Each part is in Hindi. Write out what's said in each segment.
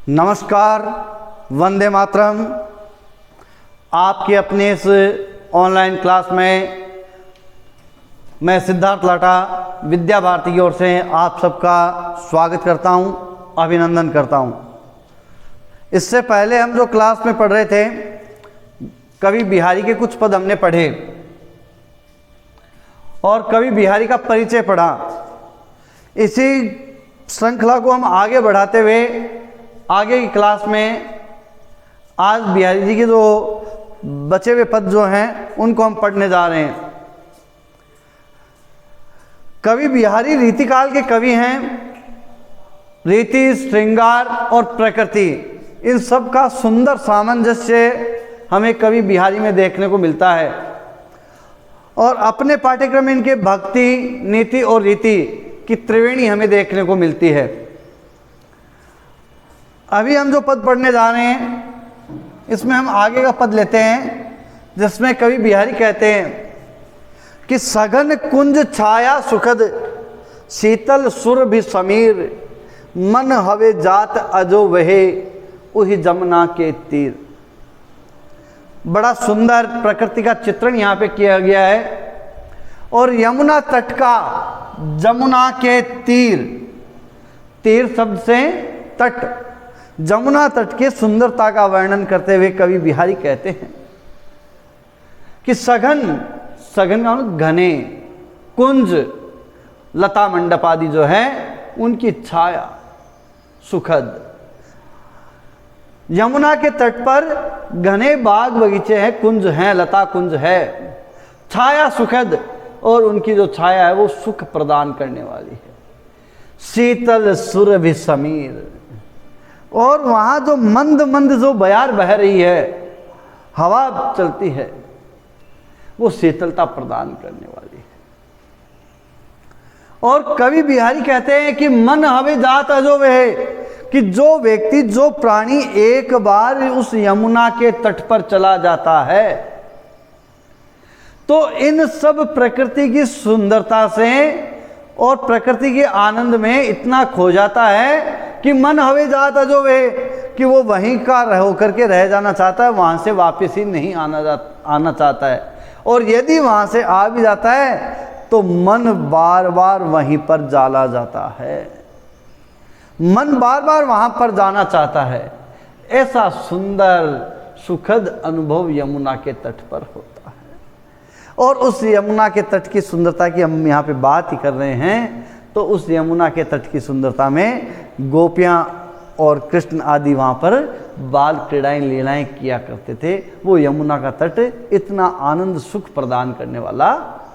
नमस्कार, वंदे मातरम। आपके अपने इस ऑनलाइन क्लास में मैं सिद्धार्थ लाटा विद्या भारती की ओर से आप सबका स्वागत करता हूं, अभिनंदन करता हूं। इससे पहले हम जो क्लास में पढ़ रहे थे, कवि बिहारी के कुछ पद हमने पढ़े और कवि बिहारी का परिचय पढ़ा। इसी श्रृंखला को हम आगे बढ़ाते हुए आगे की क्लास में आज बिहारी जी के जो बचे हुए पद जो हैं उनको हम पढ़ने जा रहे हैं। कवि बिहारी रीतिकाल के कवि हैं। रीति, श्रृंगार और प्रकृति, इन सब का सुंदर सामंजस्य हमें कवि बिहारी में देखने को मिलता है। और अपने पाठ्यक्रम में इनके भक्ति, नीति और रीति की त्रिवेणी हमें देखने को मिलती है। अभी हम जो पद पढ़ने जा रहे हैं इसमें हम आगे का पद लेते हैं, जिसमें कवि बिहारी कहते हैं कि सघन कुंज छाया सुखद, शीतल सुर भी समीर, मन हवे जात अजो वहे, उही जमुना के तीर। बड़ा सुंदर प्रकृति का चित्रण यहाँ पे किया गया है। और यमुना तट का, जमुना के तीर, तीर शब्द से तट, जमुना तट के सुंदरता का वर्णन करते हुए कवि बिहारी कहते हैं कि सघन, सघन का मतलब घने, कुंज, लता मंडप आदि जो है उनकी छाया सुखद। यमुना के तट पर घने बाग बगीचे हैं, कुंज हैं, लता कुंज है, छाया सुखद, और उनकी जो छाया है वो सुख प्रदान करने वाली है। शीतल सुर भी समीर, और वहाँ जो मंद मंद जो बयार बह रही है, हवा चलती है, वो शीतलता प्रदान करने वाली है। और कवि बिहारी कहते हैं कि मन हवे जात अजो वहे, कि जो व्यक्ति, जो प्राणी एक बार उस यमुना के तट पर चला जाता है तो इन सब प्रकृति की सुंदरता से और प्रकृति के आनंद में इतना खो जाता है कि मन हवे जात अजो वहे, कि वो वहीं का रह करके रह जाना चाहता है, वहां से वापस ही नहीं आना चाहता है। और यदि वहां से आ भी जाता है तो मन बार बार वहीं पर जाला जाता है, मन बार बार वहां पर जाना चाहता है। ऐसा सुंदर सुखद अनुभव यमुना के तट पर होता है। और उस यमुना के तट की सुंदरता की हम यहाँ पे बात ही कर रहे हैं, तो उस यमुना के तट की सुंदरता में गोपियाँ और कृष्ण आदि वहाँ पर बाल क्रीड़ाएं, लीलाएं किया करते थे। वो यमुना का तट इतना आनंद सुख प्रदान करने वाला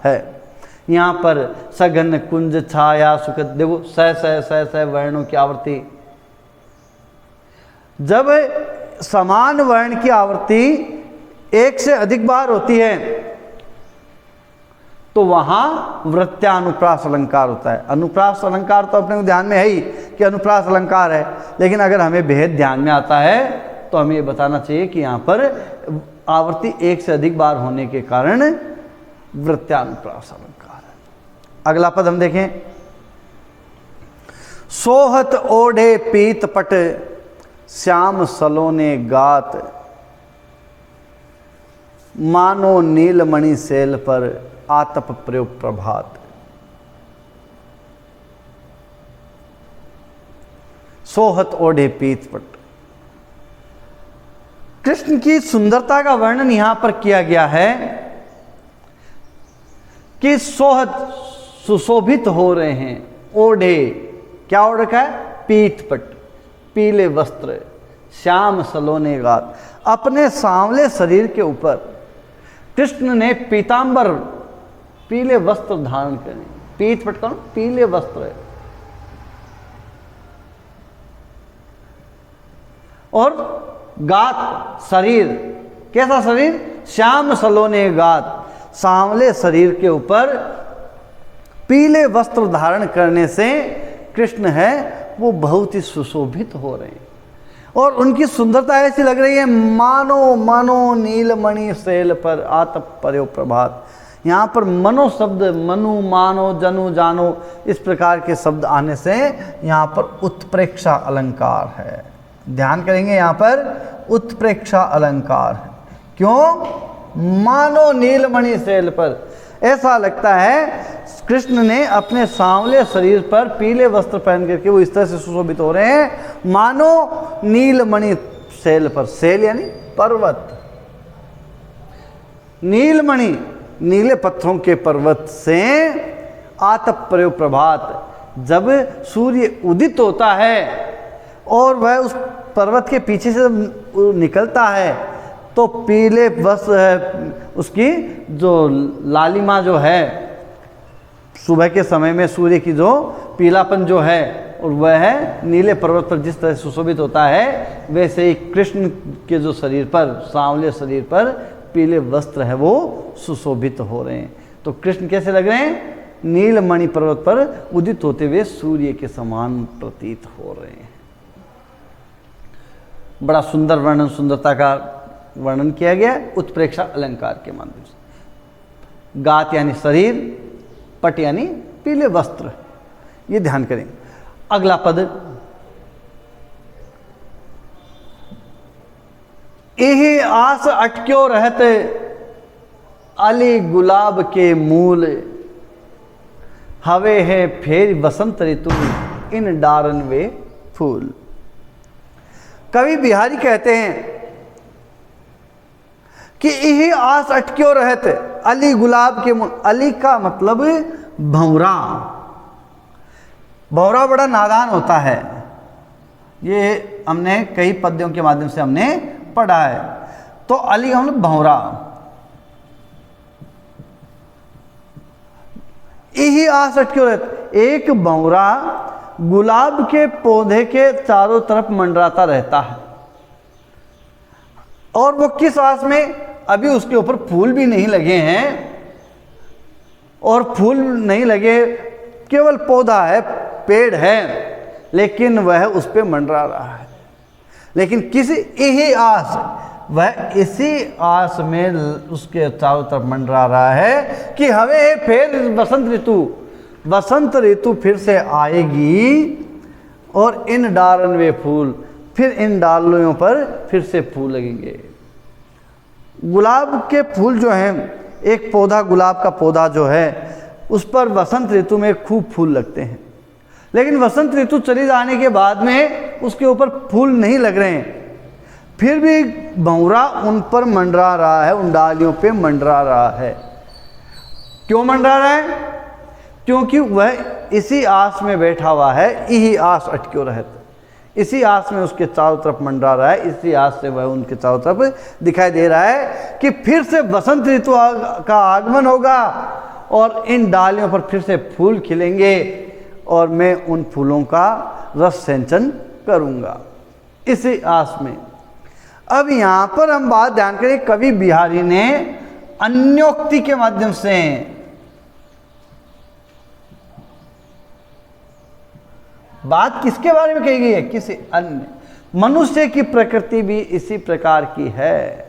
है। यहाँ पर सघन कुंज छाया सुखद, देखो स वर्णों की आवृत्ति, जब समान वर्ण की आवृत्ति एक से अधिक बार होती है तो वहां वृत्यानुप्रास अलंकार होता है। अनुप्रास अलंकार तो अपने को ध्यान में है ही कि अनुप्रास अलंकार है, लेकिन अगर हमें भेद ध्यान में आता है तो हमें ये बताना चाहिए कि यहाँ पर आवृत्ति एक से अधिक बार होने के कारण वृत्यानुप्रास अलंकार है। अगला पद हम देखें, सोहत ओढ़े पीत पट, श्याम सलोने गात, मानो नीलमणि सेल पर, आतप प्रयोग प्रभात। सोहत ओढ़े पीत पट, कृष्ण की सुंदरता का वर्णन यहां पर किया गया है कि सोहत, सुशोभित हो रहे हैं। ओढ़े, क्या ओढ़ रखा है? पीत पट, पीले वस्त्र, श्याम सलोने गात, अपने सांवले शरीर के ऊपर कृष्ण ने पीतांबर, पीले वस्त्र धारण करें। पीत पट कौन? पीले वस्त्र। और गात, शरीर, कैसा शरीर? श्याम सलोने गात, सांवले शरीर के ऊपर पीले वस्त्र धारण करने से कृष्ण है वो बहुत ही सुशोभित हो रहे हैं। और उनकी सुंदरता ऐसी लग रही है, मानो मानो नीलमणि सेल पर, आतप पर्यो प्रभात। यहाँ पर मनो शब्द, मनु, मानो, जनु, जानो, इस प्रकार के शब्द आने से यहाँ पर उत्प्रेक्षा अलंकार है। ध्यान करेंगे यहाँ पर उत्प्रेक्षा अलंकार। क्यों? मानो नीलमणि शैल पर, ऐसा लगता है कृष्ण ने अपने सांवले शरीर पर पीले वस्त्र पहन करके वो इस तरह से सुशोभित हो रहे हैं मानो नीलमणि शैल पर। शैल यानी पर्वत, नीलमणि नीले पत्थरों के पर्वत से आतप प्रयोग प्रभात, जब सूर्य उदित होता है और वह उस पर्वत के पीछे से निकलता है तो पीले वस्त्र है, उसकी जो लालिमा जो है सुबह के समय में सूर्य की जो पीलापन जो है, और वह है नीले पर्वत पर जिस तरह सुशोभित होता है, वैसे ही कृष्ण के जो शरीर पर, सांवले शरीर पर पीले वस्त्र है वो सुशोभित हो रहे हैं। तो कृष्ण कैसे लग रहे हैं? नीलमणि पर्वत पर उदित होते हुए सूर्य के समान प्रतीत हो रहे हैं। बड़ा सुंदर वर्णन, सुंदरता का वर्णन किया गया उत्प्रेक्षा अलंकार के माध्यम से। गात यानी शरीर, पट यानी पीले वस्त्र, ये ध्यान करें। अगला पद, यही आस अटक्यो रहते अली गुलाब के मूल, हवे है फेर बसंत ऋतु इन डारन वे फूल। कवि बिहारी कहते हैं कि यही आस अटक्यो रहते अली गुलाब के मूल। अली का मतलब भंवरा। भंवरा बड़ा नादान होता है, ये हमने कई पद्यों के माध्यम से हमने पढ़ा है। तो अली का मतलब भंवरा। यही आस अटक्यो रहते, एक भंवरा गुलाब के पौधे के चारों तरफ मंडराता रहता है, और वो किस आस में? अभी उसके ऊपर फूल भी नहीं लगे हैं, और फूल नहीं लगे, केवल पौधा है, पेड़ है, लेकिन वह उस पर मंडरा रहा है। लेकिन किसी यही आस, वह इसी आस में उसके चारों तरफ मंडरा रहा है कि हमें फिर बसंत ऋतु, बसंत ऋतु फिर से आएगी और इन डालन वे फूल, फिर इन डालियों पर फिर से फूल लगेंगे। गुलाब के फूल जो हैं, एक पौधा, गुलाब का पौधा जो है, उस पर वसंत ऋतु में खूब फूल लगते हैं, लेकिन वसंत ऋतु चली जाने के बाद में उसके ऊपर फूल नहीं लग रहे हैं। फिर भी भंवरा उन पर मंडरा रहा है, उन डालियों पे मंडरा रहा है। क्यों मंडरा रहा है? क्योंकि वह इसी आस में बैठा हुआ है, यही आस अटक्यो रहता, इसी आस में उसके चारों तरफ मंडरा रहा है, इसी आस से वह उनके चारों तरफ दिखाई दे रहा है कि फिर से बसंत ऋतु का आगमन होगा और इन डालियों पर फिर से फूल खिलेंगे और मैं उन फूलों का रस सिंचन करूंगा, इसी आस में। अब यहाँ पर हम बात ध्यान करें, कवि बिहारी ने अन्योक्ति के माध्यम से बात किसके बारे में कही गई है? किसी अन्य। मनुष्य की प्रकृति भी इसी प्रकार की है,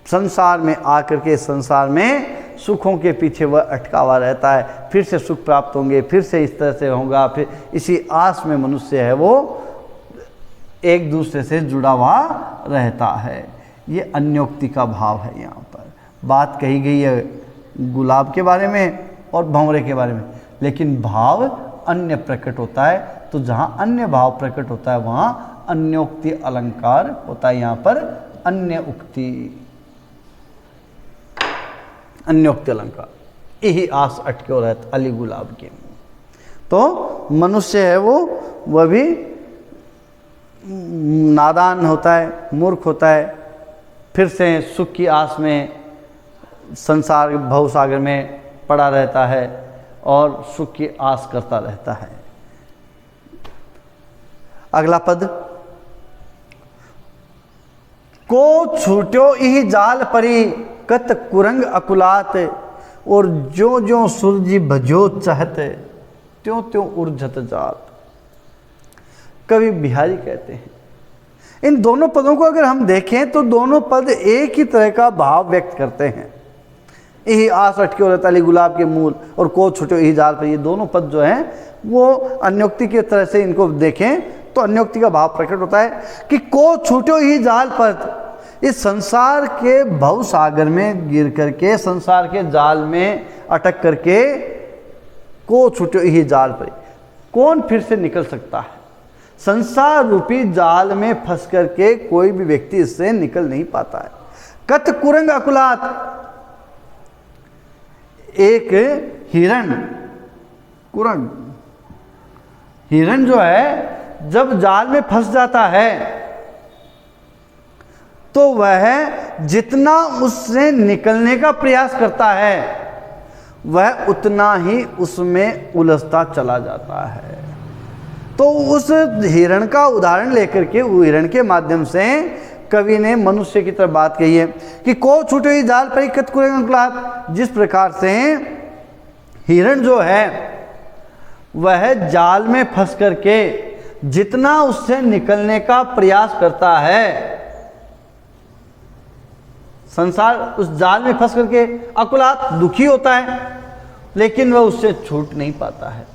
संसार में आकर के संसार में सुखों के पीछे वह अटका हुआ रहता है, फिर से सुख प्राप्त होंगे, फिर से इस तरह से होगा, फिर इसी आस में मनुष्य है वो एक दूसरे से जुड़ा हुआ रहता है। ये अन्योक्ति का भाव है। यहाँ पर बात कही गई है गुलाब के बारे में और भंवरे के बारे में, लेकिन भाव अन्य प्रकट होता है। तो जहाँ अन्य भाव प्रकट होता है वहाँ अन्योक्ति अलंकार होता है। यहाँ पर अन्य उक्ति, अन्योक्ति अलंकार, यही आस अटक्यो रहता अली गुलाब के। तो मनुष्य है वो, वह भी नादान होता है, मूर्ख होता है, फिर से सुख की आस में संसार भवसागर में पड़ा रहता है और सुख की आस करता रहता है। अगला पद, को छूट्यो इही जाल परी कत कुरंग अकुलात, और जो जो सूरजी भजो चाहते त्यों त्यों उर्झत जात। कवि बिहारी कहते हैं, इन दोनों पदों को अगर हम देखें तो दोनों पद एक ही तरह का भाव व्यक्त करते हैं। यही आस अटक्यो रहता अली गुलाब के मूल और को छूट्यो यही जाल पर, ये दोनों पद जो हैं वो अन्योक्ति की तरह से इनको देखें तो अन्योक्ति का भाव प्रकट होता है कि को छूटो ही जाल पर, इस संसार के भव सागर में गिर करके, संसार के जाल में अटक करके, को छूटो ही जाल पर कौन फिर से निकल सकता है? संसार रूपी जाल में फंस करके कोई भी व्यक्ति इससे निकल नहीं पाता है। कत कुरंग अकुलात, एक हिरण, कुरंग हिरण जो है जब जाल में फंस जाता है तो वह जितना उससे निकलने का प्रयास करता है वह उतना ही उसमें उलझता चला जाता है। तो उस हिरण का उदाहरण लेकर के, वो हिरण के माध्यम से कवि ने मनुष्य की तरफ बात कही है कि को छूटे ही जाल पर कत कुरंग अकुलात, जिस प्रकार से हिरण जो है वह जाल में फंस करके जितना उससे निकलने का प्रयास करता है, संसार उस जाल में फंस करके अकुलात दुखी होता है, लेकिन वह उससे छूट नहीं पाता है।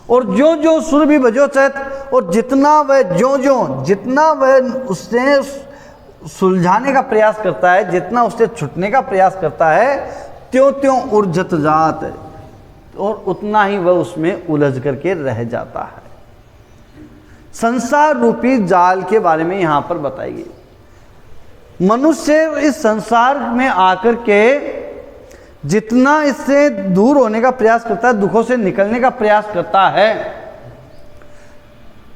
और जो जो सुर भी बजो चैत, और जितना वह जितना वह उससे सुलझाने का प्रयास करता है, जितना उससे छूटने का प्रयास करता है, त्यों त्यों उर्जत जात, और उतना ही वह उसमें उलझ करके रह जाता है। संसार रूपी जाल के बारे में यहां पर बताई गई। मनुष्य इस संसार में आकर के जितना इससे दूर होने का प्रयास करता है, दुखों से निकलने का प्रयास करता है,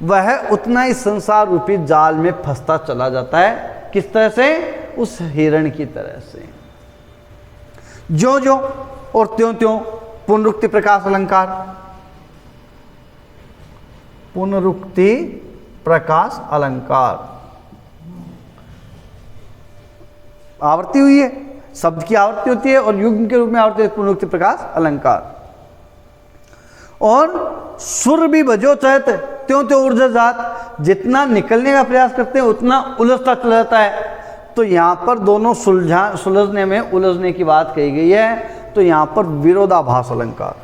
वह उतना इस संसार रूपी जाल में फंसता चला जाता है। किस तरह से? उस हिरण की तरह से। जो जो और त्यों त्यों, पुनरुक्ति प्रकाश अलंकार, पुनरुक्ति प्रकाश अलंकार, आवृत्ति हुई है, शब्द की आवृत्ति होती है और युग्म के रूप में आवृत्ति, पुनरुक्ति प्रकाश अलंकार। और सुर भी बजो चहत त्यों त्यों ऊर्जा जात, जितना निकलने का प्रयास करते हैं उतना उलझता चला जाता है। तो यहां पर दोनों सुलझने में उलझने की बात कही गई है, तो यहां पर विरोधाभास अलंकार।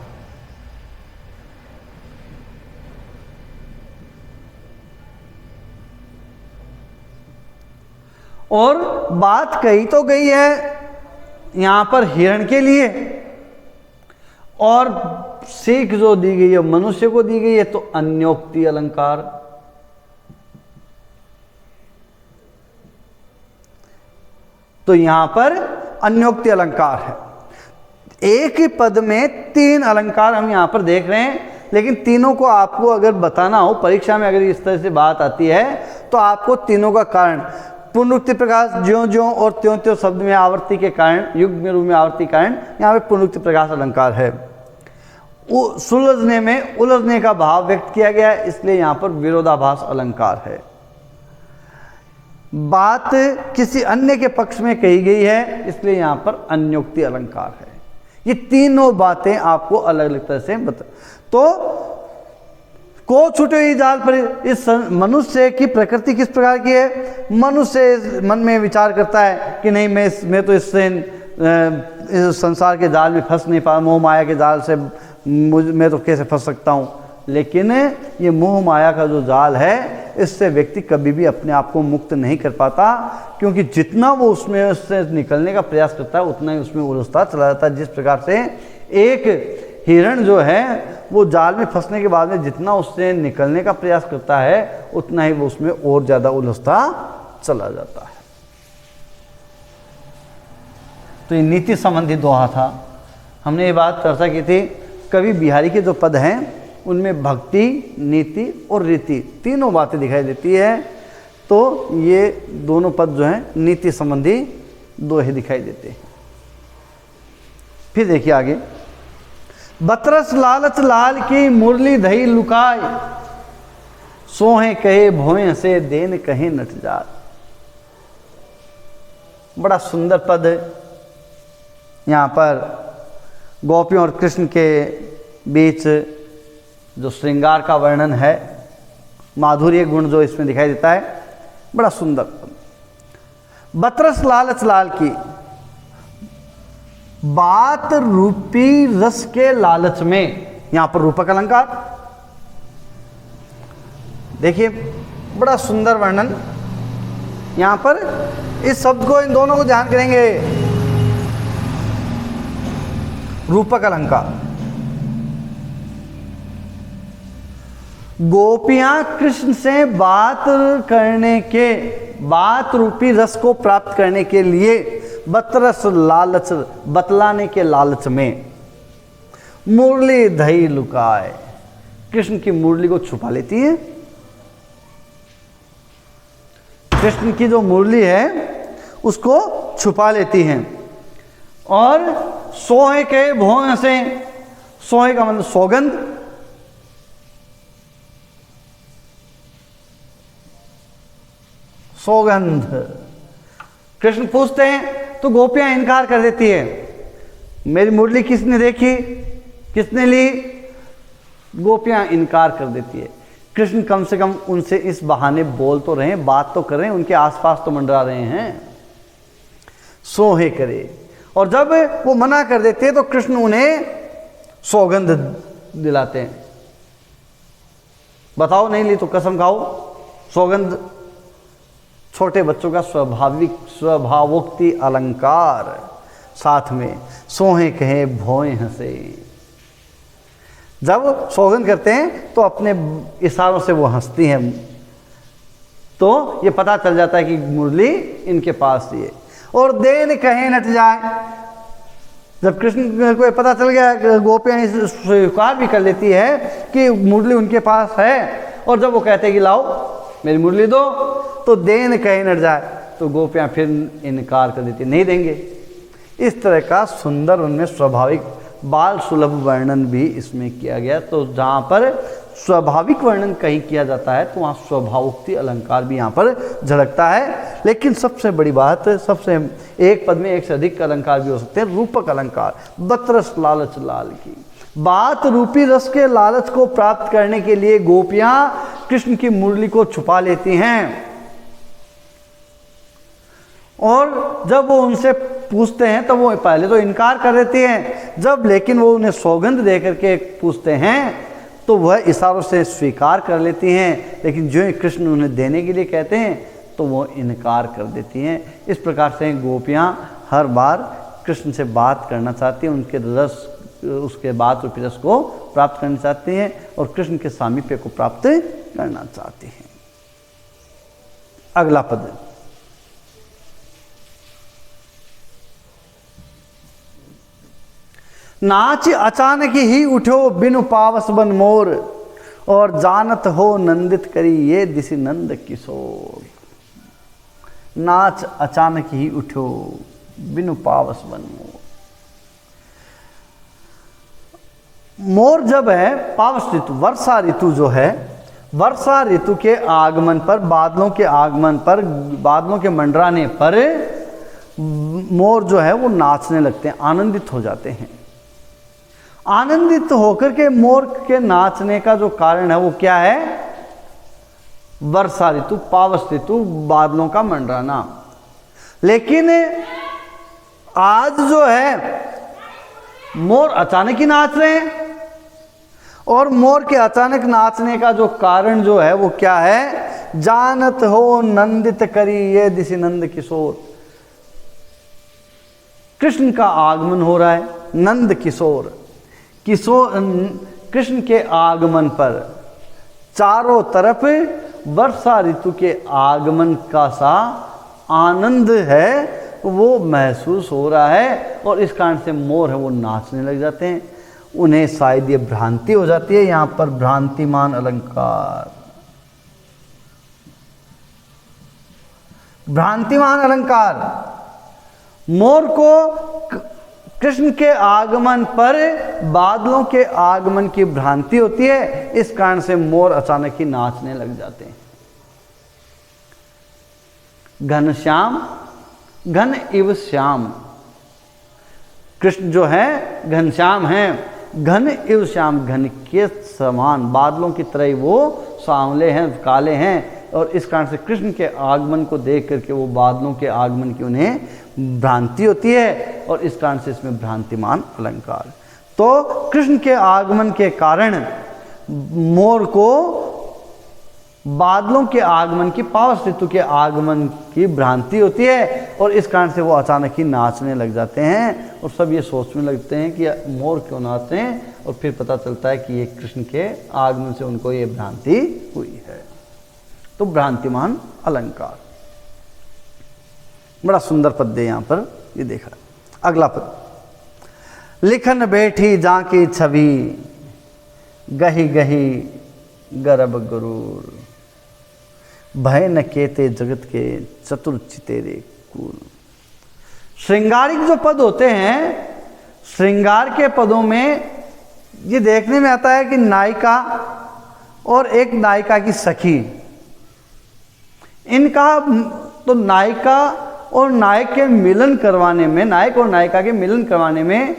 और बात कही तो गई है यहां पर हिरण के लिए, और सीख जो दी गई है मनुष्य को दी गई है, तो अन्योक्ति अलंकार। तो यहां पर अन्योक्ति अलंकार है। एक ही पद में तीन अलंकार हम यहां पर देख रहे हैं, लेकिन तीनों को आपको अगर बताना हो, परीक्षा में अगर इस तरह से बात आती है, तो आपको तीनों का कारण, पुनरुक्ति प्रकाश ज्यों ज्यों और त्यों त्यों शब्द में आवर्ती के कारण, युग में रूप में आवर्ती कारण, यहाँ पे पुनरुक्ति प्रकाश अलंकार है। वो सुलझने में उलझने का भाव व्यक्त किया गया है, इसलिए यहाँ पर विरोधाभास अलंकार है। बात किसी अन्य के पक्ष में कही गई है, इसलिए यहाँ पर अन्योक्ति अलंकार है। ये तीनों बातें आपको अलग अलग तरह से बता। तो को छूटे ही जाल पर, इस मनुष्य की प्रकृति किस प्रकार की है? मनुष्य मन में विचार करता है कि नहीं, मैं तो इससे इस संसार के जाल में फंस नहीं पा, मोह माया के जाल से मैं तो कैसे फंस सकता हूँ। लेकिन ये मोह माया का जो जाल है, इससे व्यक्ति कभी भी अपने आप को मुक्त नहीं कर पाता, क्योंकि जितना वो उससे निकलने का प्रयास करता है उतना ही उसमें उलझता चला जाता है। जिस प्रकार से एक हिरण जो है वो जाल में फंसने के बाद में जितना उससे निकलने का प्रयास करता है, उतना ही वो उसमें और ज़्यादा उलझता चला जाता है। तो ये नीति संबंधी दोहा था। हमने ये बात चर्चा की थी, कवि बिहारी के जो पद हैं उनमें भक्ति, नीति और रीति तीनों बातें दिखाई देती है। तो ये दोनों पद जो हैं नीति संबंधी दोहे दिखाई देते हैं। फिर देखिए आगे, बतरस लालच लाल की मुरली धई लुकाय, सोहे कहे भोए से देन कहे नट जात। बड़ा सुंदर पद है। यहाँ पर गोपियों और कृष्ण के बीच जो श्रृंगार का वर्णन है, माधुर्य गुण जो इसमें दिखाई देता है, बड़ा सुंदर पद। बतरस लालच लाल की, बात रूपी रस के लालच में, यहां पर रूपक अलंकार। देखिए बड़ा सुंदर वर्णन यहाँ पर। इस शब्द को, इन दोनों को ध्यान करेंगे। रूपक अलंकार। गोपियां कृष्ण से बात करने के, बात रूपी रस को प्राप्त करने के लिए बतरस लालच, बतलाने के लालच में मुरली धई लुकाए, कृष्ण की मुरली को छुपा लेती है। कृष्ण की जो मुरली है उसको छुपा लेती हैं और सोहे के भों से, सोहे का मतलब सौगंध, सौगंध। कृष्ण पूछते हैं तो गोपियां इनकार कर देती है। मेरी मुरली किसने देखी, किसने ली? गोपियां इनकार कर देती है। कृष्ण कम से कम उनसे इस बहाने बोल तो रहे हैं, बात तो कर रहे हैं, उनके आसपास तो मंडरा रहे हैं। सोहे करे, और जब वो मना कर देते हैं तो कृष्ण उन्हें सौगंध दिलाते हैं। बताओ नहीं ली तो कसम खाओ। सौगंध छोटे बच्चों का स्वाभाविक स्वभावोक्ति अलंकार, साथ में सोहे कहे भोए हंसे। जब सौगंध करते हैं तो अपने इशारों से वो हंसती हैं, तो ये पता चल जाता है कि मुरली इनके पास ही है। और देन कहे नट जाए, जब कृष्ण को पता चल गया, गोपियां स्वीकार भी कर लेती है कि मुरली उनके पास है, और जब वो कहते हैं कि लाओ मेरी मुरली दो, तो देन कहे नट जाए, तो गोपियां फिर इनकार कर देती, नहीं देंगे। इस तरह का सुंदर उनमें स्वाभाविक बाल सुलभ वर्णन भी इसमें किया गया। तो जहाँ पर स्वाभाविक वर्णन कहीं किया जाता है तो वहाँ स्वभावोक्ति अलंकार भी यहाँ पर झलकता है। लेकिन सबसे बड़ी बात, सबसे एक पद में एक से अधिक अलंकार भी हो सकते हैं। रूपक अलंकार, बतरस लालच लाल की, बात रूपी रस के लालच को प्राप्त करने के लिए गोपियां कृष्ण की मुरली को छुपा लेती हैं, और जब वो उनसे पूछते हैं तो वो पहले तो इनकार कर देती हैं, जब लेकिन वो उन्हें सौगंध दे करके पूछते हैं तो वह इशारों से स्वीकार कर लेती हैं। लेकिन जो कृष्ण उन्हें देने के लिए कहते हैं तो वो इनकार कर देती हैं। इस प्रकार से गोपियां हर बार कृष्ण से बात करना चाहती हैं, उनके रस, उसके बात रूपी रस को प्राप्त करना चाहती हैं और कृष्ण के सामीप्य को प्राप्त करना चाहती हैं। अगला पद, नाच अचानक ही उठो बिनु पावस बन मोर, और जानत हो नंदित करी ये दिशि नंद किशोर। नाच अचानक ही उठो बिनु पावस बन मोर। मोर जब है पावस ऋतु, वर्षा ऋतु जो है, वर्षा ऋतु के आगमन पर, बादलों के आगमन पर, बादलों के मंडराने पर मोर जो है वो नाचने लगते हैं, आनंदित हो जाते हैं। आनंदित होकर के मोर के नाचने का जो कारण है वो क्या है? वर्षा ऋतु, पावस ऋतु, बादलों का मंडराना। लेकिन आज जो है मोर अचानक ही नाच रहे हैं, और मोर के अचानक नाचने का जो कारण जो है वो क्या है? जानत हो नंदित करी ये दिशि नंद किशोर। कृष्ण का आगमन हो रहा है, नंद किशोर, किशोर कृष्ण के आगमन पर चारों तरफ वर्षा ऋतु के आगमन का सा आनंद है वो महसूस हो रहा है, और इस कारण से मोर है वो नाचने लग जाते हैं। उन्हें शायद ये भ्रांति हो जाती है। यहाँ पर भ्रांतिमान अलंकार, भ्रांतिमान अलंकार, मोर को कृष्ण के आगमन पर बादलों के आगमन की भ्रांति होती है, इस कारण से मोर अचानक ही नाचने लग जाते हैं। घनश्याम, घन इव श्याम, कृष्ण जो है घनश्याम हैं, घन इव श्याम, घन के समान, बादलों की तरह वो सांवले हैं, काले हैं, और इस कारण से कृष्ण के आगमन को देख करके वो बादलों के आगमन की उन्हें भ्रांति होती है, और इस कारण से इसमें भ्रांतिमान अलंकार। तो कृष्ण के आगमन के कारण मोर को बादलों के आगमन की, पावस ऋतु के आगमन की भ्रांति होती है और इस कारण से वो अचानक ही नाचने लग जाते हैं और सब ये सोचने लगते हैं कि मोर क्यों नाचते हैं, और फिर पता चलता है कि ये कृष्ण के आगमन से उनको ये भ्रांति हुई है। तो भ्रांतिमान अलंकार, बड़ा सुंदर पद है यहाँ पर ये देखा। अगला पद, लिखन बैठी जाकी छवि गही गही गर्भ गुरूर, भय न केते जगत के चतुर चितेरे कूल। श्रृंगारिक जो पद होते हैं, श्रृंगार के पदों में ये देखने में आता है कि नायिका और एक नायिका की सखी, इनका तो नायिका और नायक के मिलन करवाने में, नायक और नायिका के मिलन करवाने में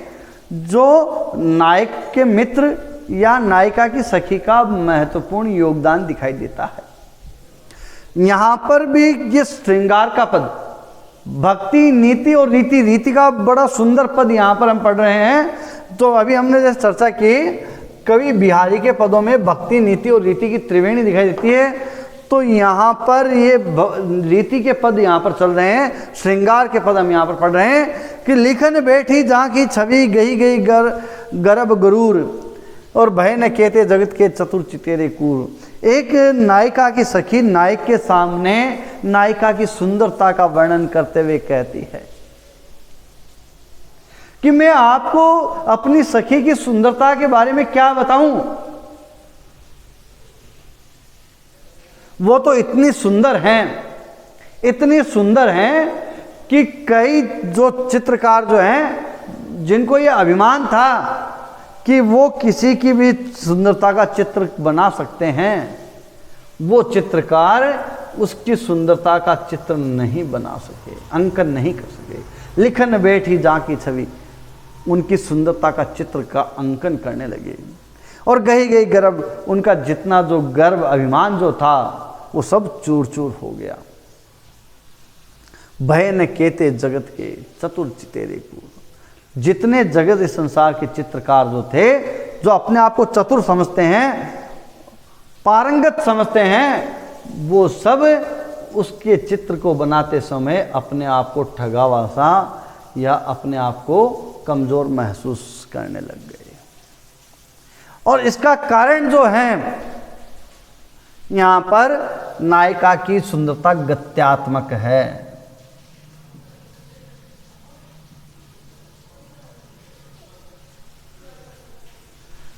जो नायक के मित्र या नायिका की सखी का महत्वपूर्ण योगदान दिखाई देता है। यहाँ पर भी ये श्रृंगार का पद, भक्ति, नीति और रीति, रीति का बड़ा सुंदर पद यहाँ पर हम पढ़ रहे हैं। तो अभी हमने जैसे चर्चा की, कवि बिहारी के पदों में भक्ति, नीति और रीति की त्रिवेणी दिखाई देती है, तो यहाँ पर ये रीति के पद यहाँ पर चल रहे हैं, श्रृंगार के पद हम यहाँ पर पढ़ रहे हैं कि लिखन बैठी जहाँ की छवि गई गई गर्भ गरूर, और भय न कहते जगत के चतुर चितेरे कूर। एक नायिका की सखी नायक के सामने नायिका की सुंदरता का वर्णन करते हुए कहती है कि मैं आपको अपनी सखी की सुंदरता के बारे में क्या बताऊं, वो तो इतनी सुंदर हैं, इतनी सुंदर हैं कि कई जो चित्रकार जो हैं जिनको ये अभिमान था कि वो किसी की भी सुंदरता का चित्र बना सकते हैं, वो चित्रकार उसकी सुंदरता का चित्र नहीं बना सके, अंकन नहीं कर सके। लिखन बैठी जाकी छवि, उनकी सुंदरता का चित्र का अंकन करने लगे, और गही गई गर्भ, उनका जितना जो गर्व अभिमान जो था वो सब चूर चूर हो गया। भय न केते जगत के चतुर चितेरे कूर, जितने जगत इस संसार के चित्रकार जो थे, जो अपने आप को चतुर समझते हैं, पारंगत समझते हैं, वो सब उसके चित्र को बनाते समय अपने आप को ठगावा सा या अपने आप को कमजोर महसूस करने लग गए। और इसका कारण जो है, यहाँ पर नायिका की सुंदरता गत्यात्मक है।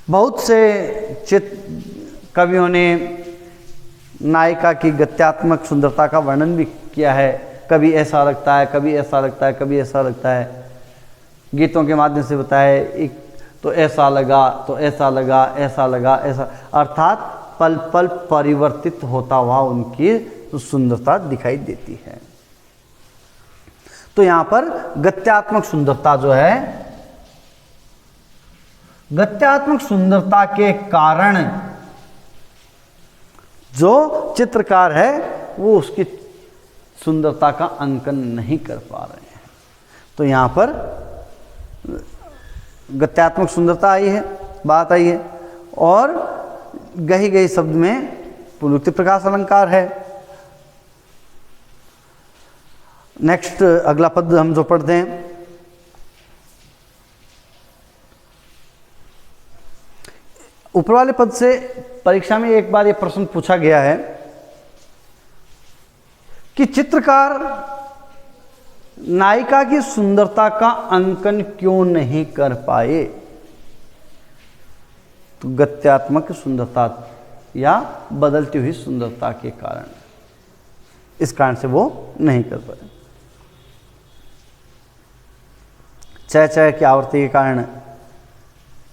बहुत से कवियों ने नायिका की गत्यात्मक सुंदरता का वर्णन भी किया है। कभी ऐसा लगता है, कभी ऐसा लगता है, कभी ऐसा लगता है, गीतों के माध्यम से बताया, एक तो ऐसा लगा, तो ऐसा लगा, ऐसा लगा, ऐसा, अर्थात पल पल परिवर्तित होता हुआ उनकी तो सुंदरता दिखाई देती है। तो यहाँ पर गत्यात्मक सुंदरता जो है, गत्यात्मक सुंदरता के कारण जो चित्रकार है वो उसकी सुंदरता का अंकन नहीं कर पा रहे हैं। तो यहाँ पर गत्यात्मक सुंदरता आई है, बात आई है, और गही गई शब्द में पुनरुक्ति प्रकाश अलंकार है। नेक्स्ट अगला पद हम जो पढ़ते हैं, ऊपर वाले पद से परीक्षा में एक बार ये प्रश्न पूछा गया है कि चित्रकार नायिका की सुंदरता का अंकन क्यों नहीं कर पाए। तो गत्यात्मक सुंदरता या बदलती हुई सुंदरता के कारण, इस कारण से वो नहीं कर पाए। चय चय की आवृत्ति के कारण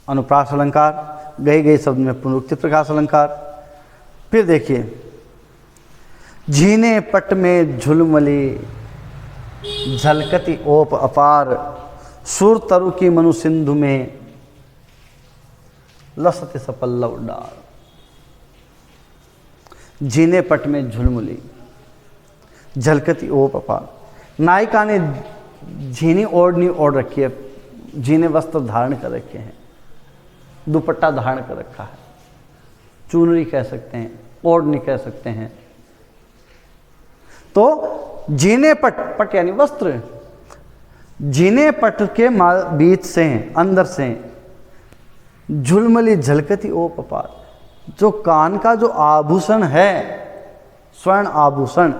अनुप्रास अलंकार, गई गई शब्द में पुनरुक्ति प्रकाश अलंकार। फिर देखिए, झीने पट में झुलमली झलकती ओप अपार, सुर तरु की मनु सिंधु में लसते सपल्लव डार। झीने पट में झुलमुली झलकती ओप अपार, नायिका ने झीनी ओढ़नी ओढ़ रखी है, झीने वस्त्र धारण कर रखे हैं, दुपट्टा धारण कर रखा है, चुनरी कह सकते हैं, ओढ़नी कह सकते हैं। तो जीने पट, पट यानी वस्त्र, जीने पट के बीच से अंदर से झुलमली झलकती ओ पपार, जो कान का जो आभूषण है, स्वर्ण आभूषण,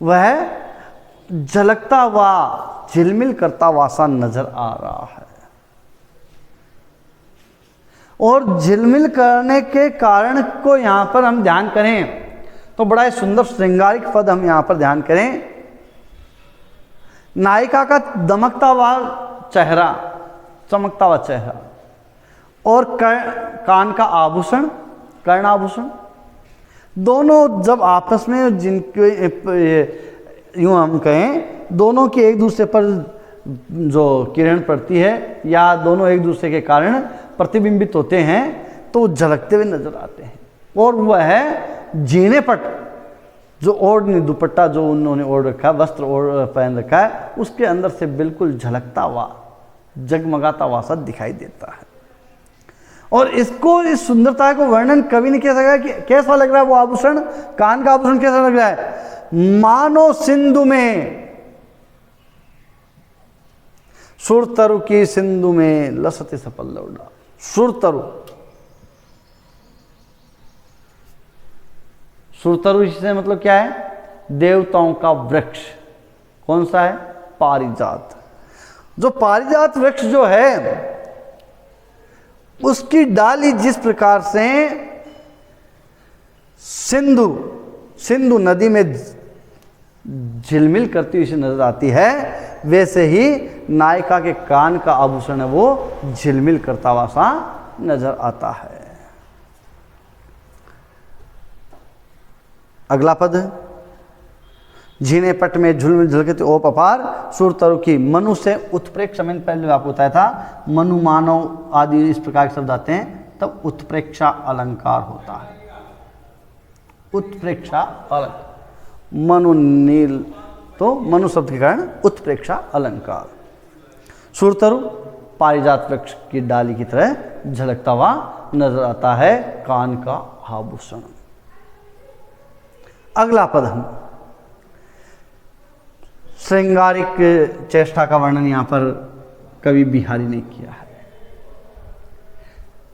वह झलकता हुआ झिलमिल करता हुआ सा नजर आ रहा है। और झिलमिल करने के कारण को यहां पर हम ध्यान करें तो बड़ा ही सुंदर श्रृंगारिक पद हम यहां पर ध्यान करें। नायिका का दमकता हुआ चेहरा, चमकता हुआ चेहरा, और कान का आभूषण, कर्णाभूषण, दोनों जब आपस में जिनके यूँ हम कहें दोनों की एक दूसरे पर जो किरण पड़ती है या दोनों एक दूसरे के कारण प्रतिबिंबित होते हैं तो झलकते हुए नजर आते हैं। और वह है जीने पट, जो ओढ़नी दुपट्टा जो उन्होंने ओढ़ रखा है, वस्त्र ओढ़ पहन रखा है, उसके अंदर से बिल्कुल झलकता हुआ, जगमगाता हुआ सा दिखाई देता है। और इसको, इस सुंदरता को वर्णन कभी नहीं कह सका कि कैसा लग रहा है वो आभूषण, कान का आभूषण कैसा लग रहा है, मानो सिंधु में, सुरतरु की सिंधु में लसते सफल लौटा। सुरतरु, सुरतरु से मतलब क्या है, देवताओं का वृक्ष। कौन सा है, पारिजात। जो पारिजात वृक्ष जो है उसकी डाली जिस प्रकार से सिंधु नदी में झिलमिल करती हुई नजर आती है, वैसे ही नायिका के कान का आभूषण है वो झिलमिल करता हुआ सा नजर आता है। अगला पद, झीने पट में झुलमिल झलकती ओप अपार, सुरतरु की, मनु से उत्प्रेक्ष, मैंने पहले आपको बताया था, मनु मानव आदि इस प्रकार के शब्द आते हैं तब उत्प्रेक्षा अलंकार होता है। उत्प्रेक्षा अलंकार, मनु नील, तो मनु शब्द के कारण उत्प्रेक्षा अलंकार। सुरतरु पारिजात वृक्ष की डाली की तरह झलकता हुआ नजर आता है, कान का आभूषण। अगला पद, हम श्रृंगारिक चेष्टा का वर्णन यहां पर कवि बिहारी ने किया है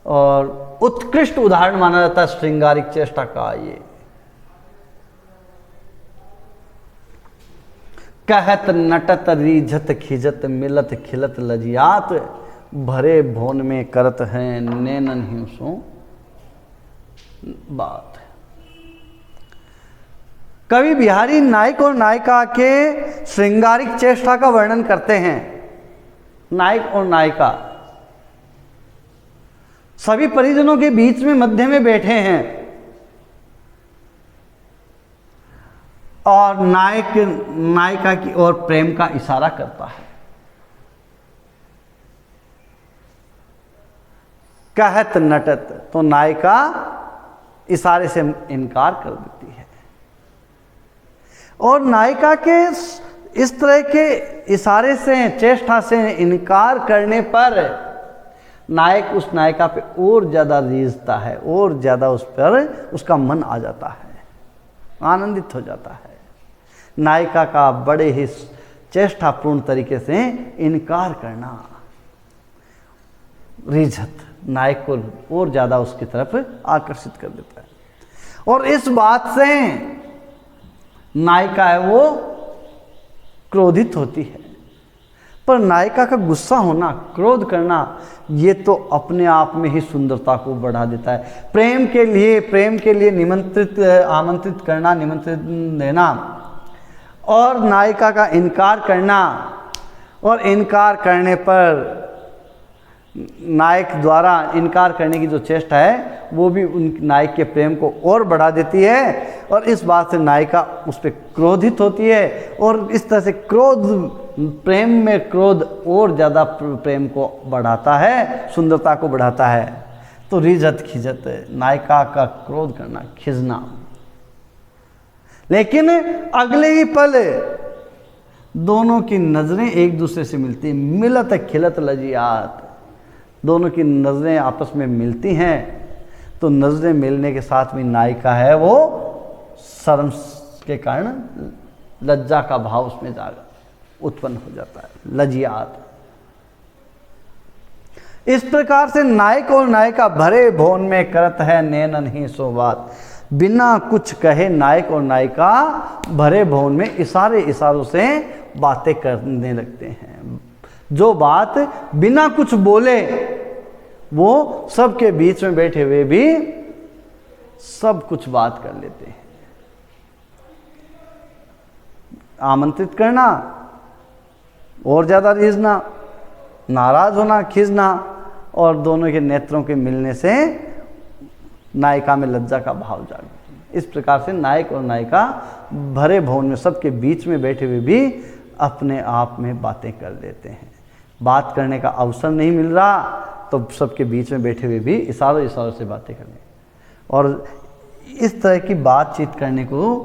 और उत्कृष्ट उदाहरण माना जाता है श्रृंगारिक चेष्टा का। ये कहत नटत रीझत खिजत मिलत खिलत लजियात, भरे भोन में करत हैं नैनन हिंसों बात। कवि बिहारी नायक और नायिका के श्रृंगारिक चेष्टा का वर्णन करते हैं। नायक और नायिका सभी परिजनों के बीच में मध्य में बैठे हैं और नायक नायिका की ओर प्रेम का इशारा करता है। कहत नटत, तो नायिका इशारे से इनकार कर देती है और नायिका के इस तरह के इशारे से, चेष्टा से इनकार करने पर नायक उस नायिका पे और ज़्यादा रीझता है और ज़्यादा उस पर उसका मन आ जाता है, आनंदित हो जाता है। नायिका का बड़े ही चेष्टापूर्ण तरीके से इनकार करना रिझत नायक को और ज़्यादा उसकी तरफ आकर्षित कर देता है और इस बात से नायिका है वो क्रोधित होती है। पर नायिका का गुस्सा होना, क्रोध करना, ये तो अपने आप में ही सुंदरता को बढ़ा देता है। प्रेम के लिए आमंत्रित करना, निमंत्रित देना और नायिका का इनकार करना और इनकार करने पर नायक द्वारा इनकार करने की जो चेष्टा है वो भी उन नायक के प्रेम को और बढ़ा देती है और इस बात से नायिका उस पर क्रोधित होती है और इस तरह से प्रेम में क्रोध और ज़्यादा प्रेम को बढ़ाता है, सुंदरता को बढ़ाता है। तो रिझत खिजत, नायिका का क्रोध करना, खिजना। लेकिन अगले ही पल दोनों की नज़रें एक दूसरे से मिलती, मिलत खिलत लजियात, दोनों की नज़रें आपस में मिलती हैं तो नजरें मिलने के साथ में नायिका है वो शर्म के कारण लज्जा का भाव उसमें जागा उत्पन्न हो जाता है, लज्जियात। इस प्रकार से नायक और नायिका भरे भवन में करत है नैनन ही सो बात। बिना कुछ कहे नायक और नायिका भरे भवन में इशारों से बातें करने लगते हैं। जो बात बिना कुछ बोले वो सबके बीच में बैठे हुए भी सब कुछ बात कर लेते हैं। आमंत्रित करना और ज़्यादा रिझना, नाराज होना, खिजना, और दोनों के नेत्रों के मिलने से नायिका में लज्जा का भाव जागृत। इस प्रकार से नायक और नायिका भरे भवन में सबके बीच में बैठे हुए भी अपने आप में बातें कर लेते हैं। बात करने का अवसर नहीं मिल रहा तो सबके बीच में बैठे हुए भी इशारों से बातें करने, और इस तरह की बातचीत करने को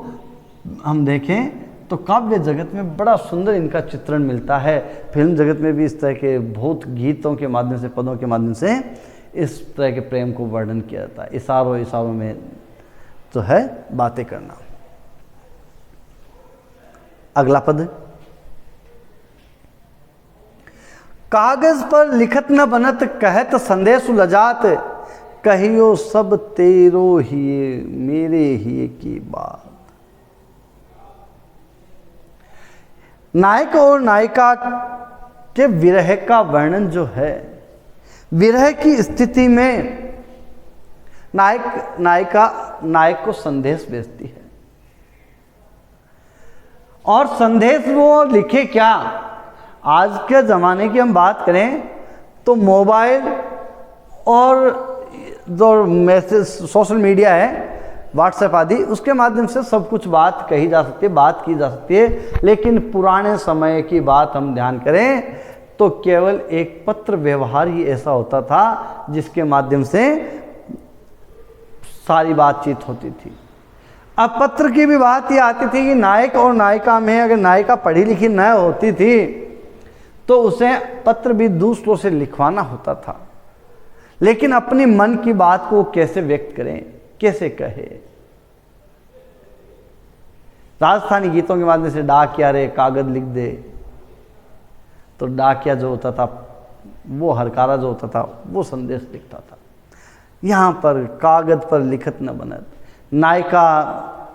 हम देखें तो काव्य जगत में बड़ा सुंदर इनका चित्रण मिलता है। फिल्म जगत में भी इस तरह के बहुत गीतों के माध्यम से, पदों के माध्यम से इस तरह के प्रेम को वर्णन किया जाता है। इशारों में जो है बातें करना। अगला पद, कागज पर लिखत न बनत कहत संदेश लजात, कहियो सब तेरो ही मेरे ही की बात। नायक और नायिका के विरह का वर्णन जो है, विरह की स्थिति में नायक को संदेश भेजती है, और संदेश वो लिखे क्या। आज के ज़माने की हम बात करें तो मोबाइल और जो मैसेज सोशल मीडिया है, व्हाट्सएप आदि, उसके माध्यम से सब कुछ बात कही जा सकती है, बात की जा सकती है। लेकिन पुराने समय की बात हम ध्यान करें तो केवल एक पत्र व्यवहार ही ऐसा होता था जिसके माध्यम से सारी बातचीत होती थी। अब पत्र की भी बात ये आती थी कि नायक और नायिका में अगर नायिका पढ़ी लिखी न होती थी तो उसे पत्र भी दूसरों से लिखवाना होता था। लेकिन अपनी मन की बात को कैसे व्यक्त करें, कैसे कहे। राजस्थानी गीतों के माध्यम से डाकिया रे कागज लिख दे, तो डाकिया जो होता था वो हरकारा जो होता था वो संदेश लिखता था। यहाँ पर कागज पर लिखत न बनत, नायिका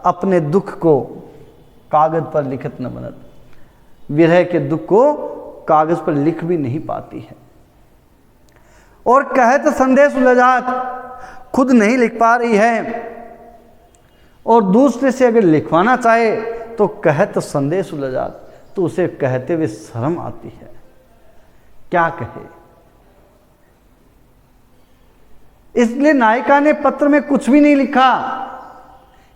अपने दुख को कागज पर लिखत न बनत, विरह के दुख को कागज पर लिख भी नहीं पाती है। और कहत संदेश लजात, खुद नहीं लिख पा रही है और दूसरे से अगर लिखवाना चाहे तो कहत संदेश लजात, तो उसे कहते हुए शर्म आती है, क्या कहे। इसलिए नायिका ने पत्र में कुछ भी नहीं लिखा,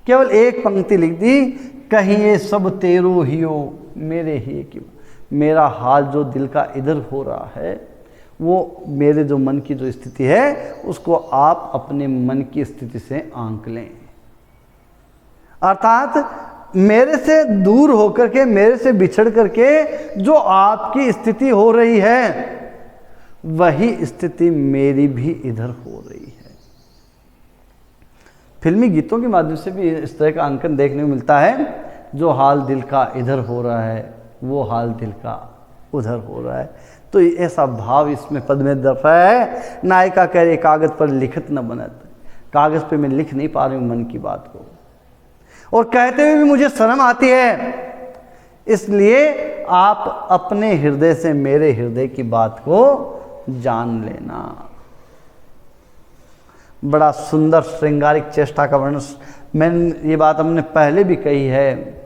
केवल एक पंक्ति लिख दी, कहिए सब तेरो हियो मेरे ही की। मेरा हाल जो दिल का इधर हो रहा है वो मेरे जो मन की जो स्थिति है उसको आप अपने मन की स्थिति से आंक लें। अर्थात मेरे से दूर होकर के, मेरे से बिछड़ करके जो आपकी स्थिति हो रही है वही स्थिति मेरी भी इधर हो रही है। फिल्मी गीतों के माध्यम से भी इस तरह का अंकन देखने को मिलता है, जो हाल दिल का इधर हो रहा है वो हाल दिल का उधर हो रहा है। तो ऐसा भाव इसमें पद में दर्शाया है। नायिका कह रही कागज पर लिखत न बनत, कागज पे मैं लिख नहीं पा रही हूँ मन की बात को, और कहते हुए भी मुझे शर्म आती है। इसलिए आप अपने हृदय से मेरे हृदय की बात को जान लेना। बड़ा सुंदर श्रृंगारिक चेष्टा का वर्णन, मैंने ये बात हमने पहले भी कही है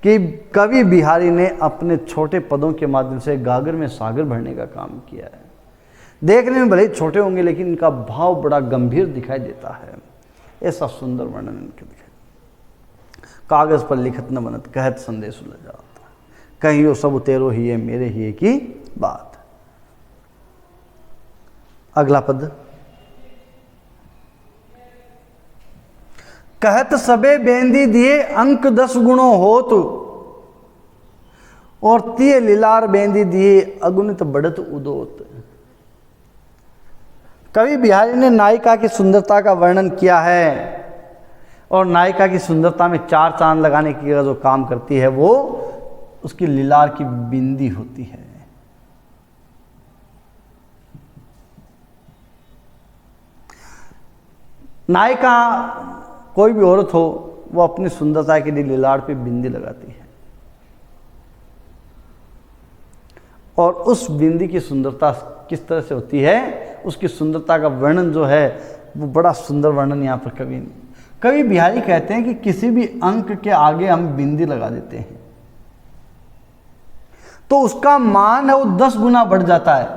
कि कवि बिहारी ने अपने छोटे पदों के माध्यम से गागर में सागर भरने का काम किया है। देखने में भले ही छोटे होंगे लेकिन इनका भाव बड़ा गंभीर दिखाई देता है। ऐसा सुंदर वर्णन इनके दिखाई। कागज पर लिखत न बनत, कहत संदेश लजात, कहियो सब तेरो ही है मेरे ही की बात। अगला पद, कहत सबे बेंदी दिए अंक 10 गुणों होत, और तिये लीलार बेंदी दिए अगुणित बढ़त उदोत। कवि बिहारी ने नायिका की सुंदरता का वर्णन किया है और नायिका की सुंदरता में चार चांद लगाने की जो काम करती है वो उसकी लीलार की बिंदी होती है। नायिका कोई भी औरत हो वो अपनी सुंदरता के लिए लीलार पे बिंदी लगाती है और उस बिंदी की सुंदरता किस तरह से होती है, उसकी सुंदरता का वर्णन जो है वो बड़ा सुंदर वर्णन यहाँ पर कवि बिहारी कहते हैं कि किसी भी अंक के आगे हम बिंदी लगा देते हैं तो उसका मान है वो 10 गुना बढ़ जाता है।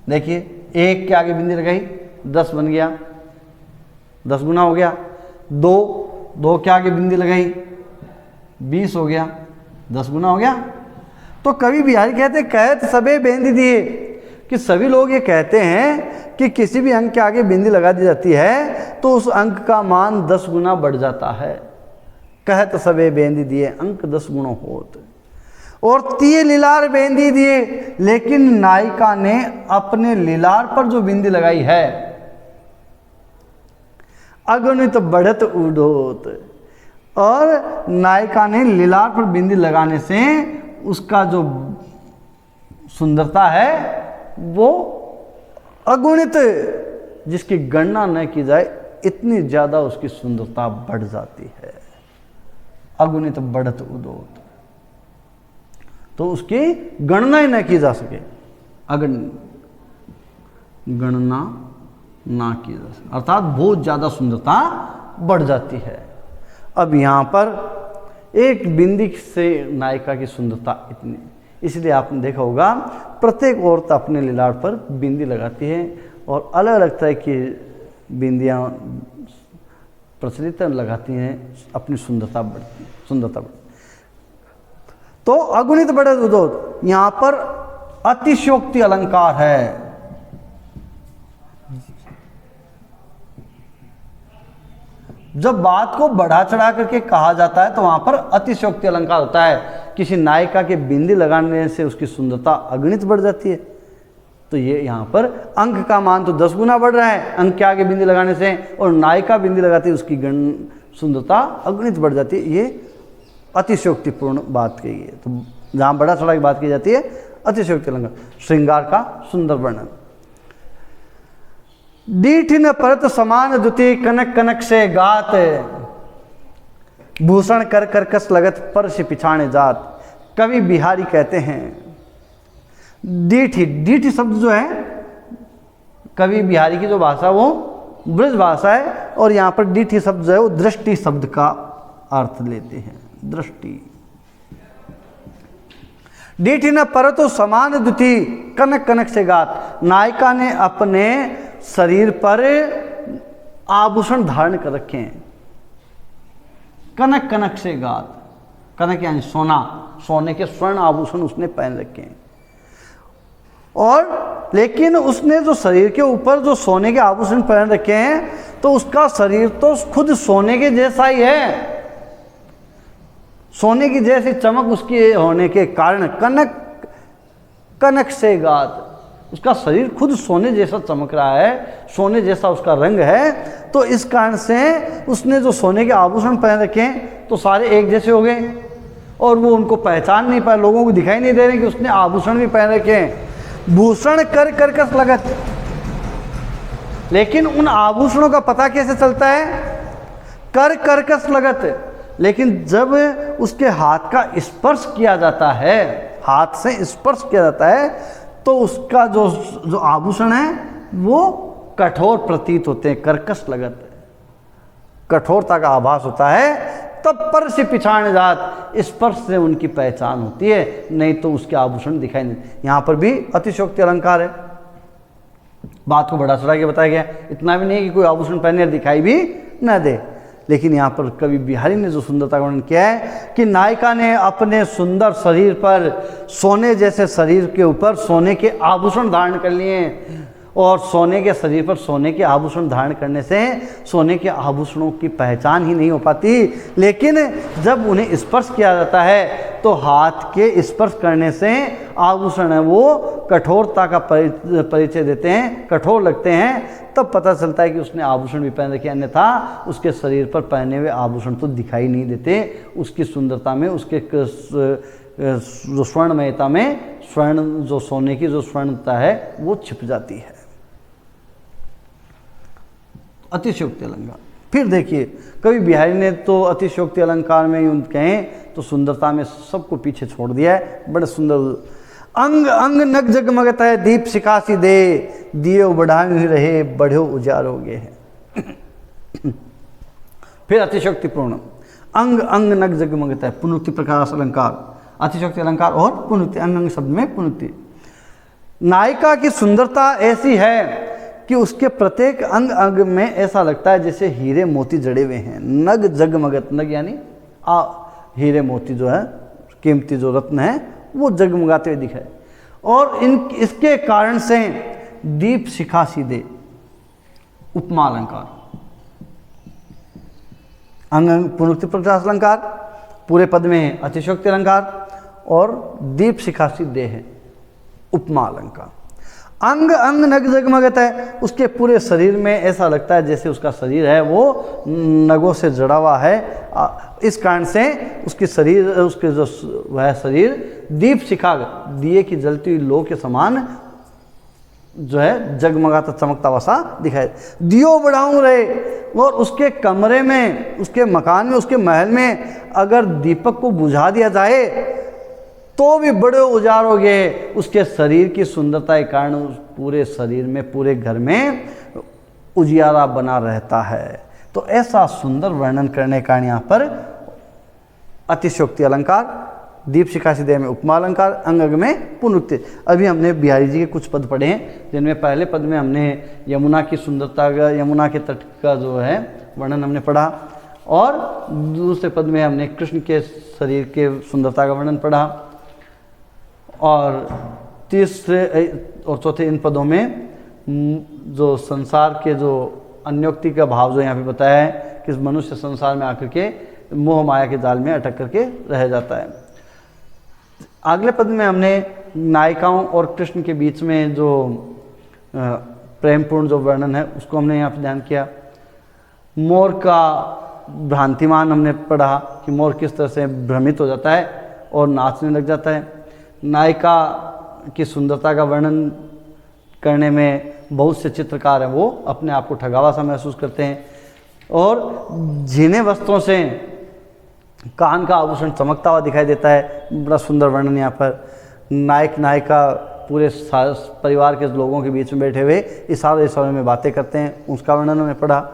देखिए, 1 के आगे बिंदी लगाई 10 बन गया, 10 गुना हो गया। 2 के आगे बिंदी लगाई 20 हो गया, 10 गुना हो गया। तो कवि बिहारी कहते कहत सबे बेंदी दिए कि सभी लोग ये कहते हैं कि किसी भी अंक के आगे बिंदी लगा दी जाती है तो उस अंक का मान 10 गुना बढ़ जाता है। कहत सबे बेंदी दिए अंक 10 गुना होत और तिये लीलार बेंदी दिए, लेकिन नायिका ने अपने लीलार पर जो बिंदी लगाई है अगणित बढ़त उडोत, और नायिका ने लीलार पर बिंदी लगाने से उसका जो सुंदरता है वो अगुणित, जिसकी गणना न की जाए इतनी ज्यादा उसकी सुंदरता बढ़ जाती है। अगुणित बढ़त उदोत, तो उसकी गणना ही न की जा सके, गणना ना की जा सके, अर्थात बहुत ज्यादा सुंदरता बढ़ जाती है। अब यहाँ पर एक बिंदी से नायिका की सुंदरता इतनी, इसलिए आपने देखा होगा प्रत्येक औरत अपने लीलार पर बिंदी लगाती है और अलग अलग तरह की बिंदियाँ प्रचलित लगाती हैं, अपनी सुंदरता बढ़ती। तो अगुणित बढ़त उदोत, यहाँ पर अतिशयोक्ति अलंकार है। जब बात को बढ़ा चढ़ा करके कहा जाता है तो वहां पर अतिशयोक्ति अलंकार होता है। किसी नायिका के बिंदी लगाने से उसकी सुंदरता अगणित बढ़ जाती है, तो ये यहाँ पर अंक का मान तो 10 गुना बढ़ रहा है अंक के आगे बिंदी लगाने से, और नायिका बिंदी लगाती है उसकी सुंदरता अगणित बढ़ जाती है। ये अतिशयोक्तिपूर्ण बात कही है। तो जहाँ बढ़ा चढ़ा की बात की जाती है अतिशयोक्ति अलंकार। श्रृंगार का सुंदर वर्णन। डीठ न परत समान दुति कनक कनक से गात, भूषण कर कर्कश लगत पर से पिछाने जात। कवि बिहारी कहते हैं डीठी शब्द जो है कवि बिहारी की जो भाषा वो ब्रज भाषा है, और यहाँ पर डीठी शब्द जो है वो दृष्टि शब्द का अर्थ लेते हैं। दृष्टि। डीठी न परतो समान दुति कनक कनक से गात, नायिका ने अपने शरीर पर आभूषण धारण कर रखे हैं। कनक कनक से गात, कनक यानी सोना, सोने के स्वर्ण आभूषण उसने पहन रखे हैं, और लेकिन उसने जो शरीर के ऊपर जो सोने के आभूषण पहन रखे हैं तो उसका शरीर तो खुद सोने के जैसा ही है। सोने की जैसी चमक उसकी होने के कारण कनक कनक से गात, उसका शरीर खुद सोने जैसा चमक रहा है, सोने जैसा उसका रंग है। तो इस कारण से उसने जो सोने के आभूषण पहन रखे हैं तो सारे एक जैसे हो गए और वो उनको पहचान नहीं पाए, लोगों को दिखाई नहीं दे रहे कि उसने आभूषण भी पहन रखे हैं। भूषण कर कर्कश लगत, लेकिन उन आभूषणों का पता कैसे चलता है? कर कर्कश लगत, लेकिन जब उसके हाथ का स्पर्श किया जाता है, हाथ से स्पर्श किया जाता है तो उसका जो आभूषण है वो कठोर प्रतीत होते हैं। कर्कश लगत, कठोरता का आभास होता है। तब पर से पिछाड़ जात, स्पर्श से उनकी पहचान होती है, नहीं तो उसके आभूषण दिखाई नहीं। यहाँ पर भी अतिशयोक्ति अलंकार है, बात को बढ़ा चढ़ा के बताया गया। इतना भी नहीं है कि कोई आभूषण पहने दिखाई भी न दे, लेकिन यहाँ पर कवि बिहारी ने जो सुंदरता का वर्णन किया है कि नायिका ने अपने सुंदर शरीर पर, सोने जैसे शरीर के ऊपर सोने के आभूषण धारण कर लिए, और सोने के शरीर पर सोने के आभूषण धारण करने से सोने के आभूषणों की पहचान ही नहीं हो पाती, लेकिन जब उन्हें स्पर्श किया जाता है तो हाथ के स्पर्श करने से आभूषण है वो कठोरता का परिचय देते हैं, कठोर लगते हैं, तब पता चलता है कि उसने आभूषण भी पहन रखे, अन्यथा उसके शरीर पर पहने हुए आभूषण तो दिखाई नहीं देते। उसकी सुंदरता में, उसके जो स्वर्णमयता में, स्वर्ण जो सोने की जो स्वर्णता है वो छिप जाती है। अतिशयोक्ति अलंकार। फिर देखिए कवि बिहारी ने तो अतिशयोक्ति अलंकार में यूं कहें तो सुंदरता में सबको पीछे छोड़ दिया है। बड़े सुंदर अंग अंग नग जगमगता है, दीप सिखासी दे, दियो बढ़ाए ही रहे, बढ़ो उजारोगे है। फिर अतिशयोक्तिपूर्ण अंग अंग नग जगमगता है, पुनरुक्ति प्रकाश अलंकार, अतिशयोक्ति अलंकार और पुनरुक्ति, अंग अंग शब्द में पुनरुक्ति। नायिका की सुंदरता ऐसी है कि उसके प्रत्येक अंग अंग में ऐसा लगता है जैसे हीरे मोती जड़े हुए हैं। नग जगमगत, नग यानी हीरे मोती जो है, कीमती जो रत्न है वो जगमगाते हुए दिखाए। और इसके कारण से दीप शिखा सीधे, उपमा अलंकार, अंग अंग पुनरुक्ति प्रकाश अलंकार, पूरे पद में अतिशयोक्ति अलंकार और दीप शिखा सीधे है उपमा अलंकार। अंग अंग नग जगमगत है, उसके पूरे शरीर में ऐसा लगता है जैसे उसका शरीर है वो नगों से जड़ा हुआ है। इस कारण से उसके शरीर, उसके जो वह शरीर दीप शिखा, दिए की जलती हुई लो के समान जो है जगमगाता चमकता वसा दिखाई। दियो बढ़ाऊं रहे, और उसके कमरे में, उसके मकान में, उसके महल में अगर दीपक को बुझा दिया जाए तो भी बड़े उजारोगे। उसके शरीर की सुंदरता के कारण उस पूरे शरीर में, पूरे घर में उजियारा बना रहता है। तो ऐसा सुंदर वर्णन करने का यहाँ पर अतिशयोक्ति अलंकार, दीप शिखा सीधे में उपमा अलंकार, अंग अंग में पुनरुक्ति। अभी हमने बिहारी जी के कुछ पद पढ़े हैं, जिनमें पहले पद में हमने यमुना की सुंदरता का, यमुना के तट का जो है वर्णन हमने पढ़ा, और दूसरे पद में हमने कृष्ण के शरीर के सुंदरता का वर्णन पढ़ा, और तीसरे और चौथे इन पदों में जो संसार के जो अन्योक्ति का भाव जो यहाँ पे बताया है कि मनुष्य संसार में आकर के मोह माया के जाल में अटक करके रह जाता है। अगले पद में हमने नायिकाओं और कृष्ण के बीच में जो प्रेमपूर्ण जो वर्णन है उसको हमने यहाँ पे ध्यान किया। मोर का भ्रांतिमान हमने पढ़ा कि मोर किस तरह से भ्रमित हो जाता है और नाचने लग जाता है। नायिका की सुंदरता का वर्णन करने में बहुत से चित्रकार हैं वो अपने आप को ठगावा सा महसूस करते हैं, और जिन्हें वस्त्रों से कान का आभूषण चमकता हुआ दिखाई देता है। बड़ा सुंदर वर्णन यहाँ पर। नायक नायिका पूरे परिवार के लोगों के बीच में बैठे हुए इशारों में बातें करते हैं, उसका वर्णन हमने पढ़ा।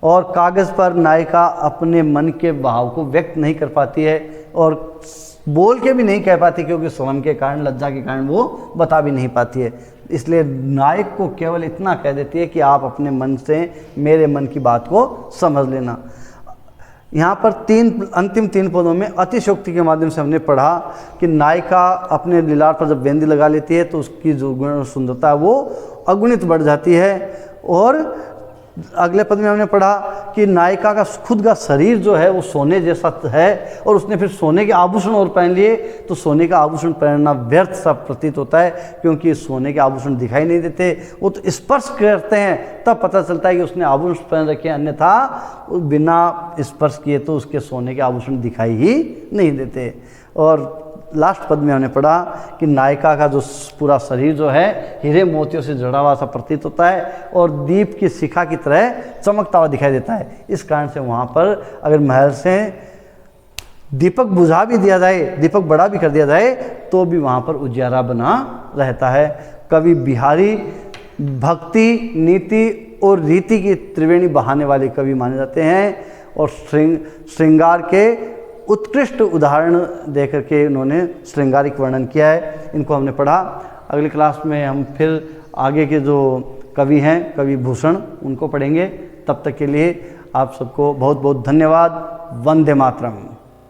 और कागज़ पर नायिका अपने मन के भाव को व्यक्त नहीं कर पाती है और बोल के भी नहीं कह पाती, क्योंकि शर्म के कारण, लज्जा के कारण वो बता भी नहीं पाती है। इसलिए नायक को केवल इतना कह देती है कि आप अपने मन से मेरे मन की बात को समझ लेना। यहाँ पर अंतिम तीन पदों में अतिशयोक्ति के माध्यम से हमने पढ़ा कि नायिका अपने लीलार पर जब मेहंदी लगा लेती है तो उसकी जो गुण सुंदरता है वो अगुणित बढ़ जाती है। और अगले पद में हमने पढ़ा कि नायिका का खुद का शरीर जो है वो सोने जैसा है, और उसने फिर सोने के आभूषण और पहन लिए तो सोने का आभूषण पहनना व्यर्थ सा प्रतीत होता है, क्योंकि सोने के आभूषण दिखाई नहीं देते, वो तो स्पर्श करते हैं तब पता चलता है कि उसने आभूषण पहन रखे, अन्यथा बिना स्पर्श किए तो उसके सोने के आभूषण दिखाई ही नहीं देते। और लास्ट पद में हमने पढ़ा कि नायिका का जो पूरा शरीर जो है हीरे मोतियों से जड़ा हुआ सा प्रतीत होता है और दीप की शिखा की तरह चमकता हुआ दिखाई देता है। इस कारण से वहाँ पर अगर महल से दीपक बुझा भी दिया जाए, दीपक बड़ा भी कर दिया जाए, तो भी वहाँ पर उजियारा बना रहता है। कवि बिहारी भक्ति, नीति और रीति की त्रिवेणी बहाने वाले कवि माने जाते हैं, और श्रृंगार के उत्कृष्ट उदाहरण देकर के उन्होंने श्रृंगारिक वर्णन किया है। इनको हमने पढ़ा। अगली क्लास में हम फिर आगे के जो कवि हैं, कवि भूषण, उनको पढ़ेंगे। तब तक के लिए आप सबको बहुत बहुत धन्यवाद। वंदे मातरम।